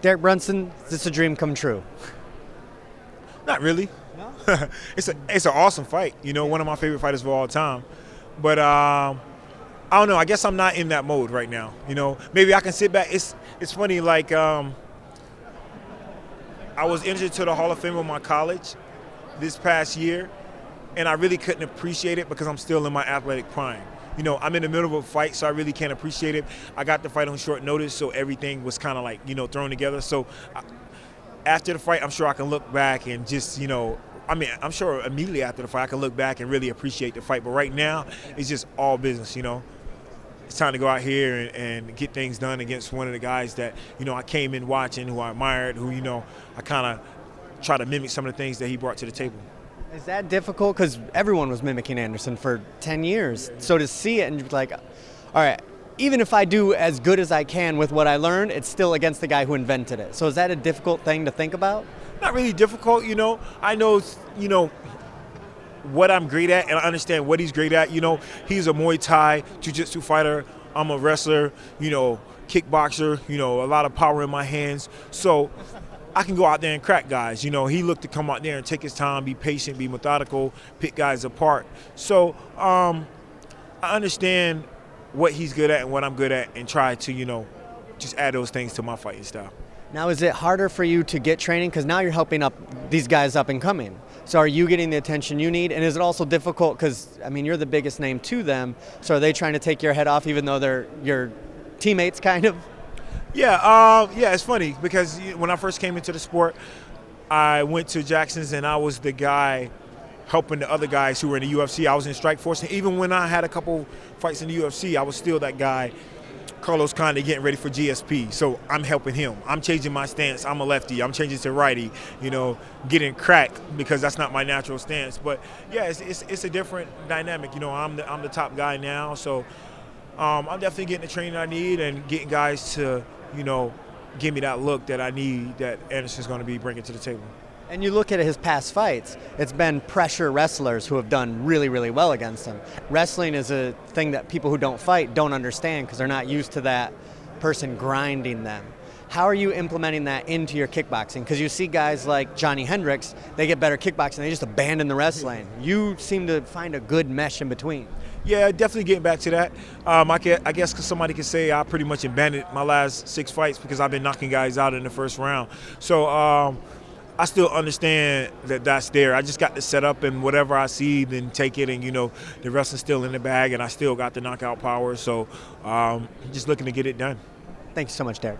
Derek Brunson, is this a dream come true? Not really. No? It's an awesome fight. You know, one of my favorite fighters of all time. But I don't know. I guess I'm not in that mode right now. You know, maybe I can sit back. It's funny. Like I was entered to the Hall of Fame of my college this past year, and I really couldn't appreciate it because I'm still in my athletic prime. You know, I'm in the middle of a fight, so I really can't appreciate it. I got the fight on short notice, so everything was kind of like, you know, thrown together. So after the fight, I'm sure I can look back and just, you know, I mean, I'm sure immediately after the fight, I can look back and really appreciate the fight. But right now, it's just all business, you know. It's time to go out here and get things done against one of the guys that, you know, I came in watching, who I admired, who, you know, I kind of try to mimic some of the things that he brought to the table. Is that difficult? Because everyone was mimicking Anderson for 10 years. So to see it and be like, all right, even if I do as good as I can with what I learned, it's still against the guy who invented it. So is that a difficult thing to think about? Not really difficult, you know. I know, you know, what I'm great at, and I understand what he's great at. You know, he's a Muay Thai, Jiu-Jitsu fighter. I'm a wrestler, you know, kickboxer, you know, a lot of power in my hands. So I can go out there and crack guys. You know, he looked to come out there and take his time, be patient, be methodical, pick guys apart. So I understand what he's good at and what I'm good at, and try to, you know, just add those things to my fighting style. Now, is it harder for you to get training? Because now you're helping up these guys up and coming. So are you getting the attention you need? And is it also difficult because, I mean, you're the biggest name to them. So are they trying to take your head off even though they're your teammates kind of? Yeah, it's funny because when I first came into the sport, I went to Jackson's and I was the guy helping the other guys who were in the UFC. I was in Strike Force, and even when I had a couple fights in the UFC, I was still that guy, Carlos Condit, getting ready for GSP. So I'm helping him. I'm changing my stance. I'm a lefty. I'm changing to righty, you know, getting cracked because that's not my natural stance. But yeah, it's a different dynamic. You know, I'm the top guy now, so I'm definitely getting the training I need and getting guys to, you know, give me that look that I need that Anderson's going to be bringing to the table. And you look at his past fights, it's been pressure wrestlers who have done really, really well against him. Wrestling is a thing that people who don't fight don't understand because they're not used to that person grinding them. How are you implementing that into your kickboxing? Because you see guys like Johnny Hendricks, they get better kickboxing, they just abandon the wrestling. You seem to find a good mesh in between. Yeah, definitely getting back to that. I guess cause somebody could say I pretty much abandoned my last 6 fights because I've been knocking guys out in the first round. So I still understand that that's there. I just got to set up, and whatever I see, then take it, and, you know, the wrestling's still in the bag, and I still got the knockout power. So just looking to get it done. Thank you so much, Derek.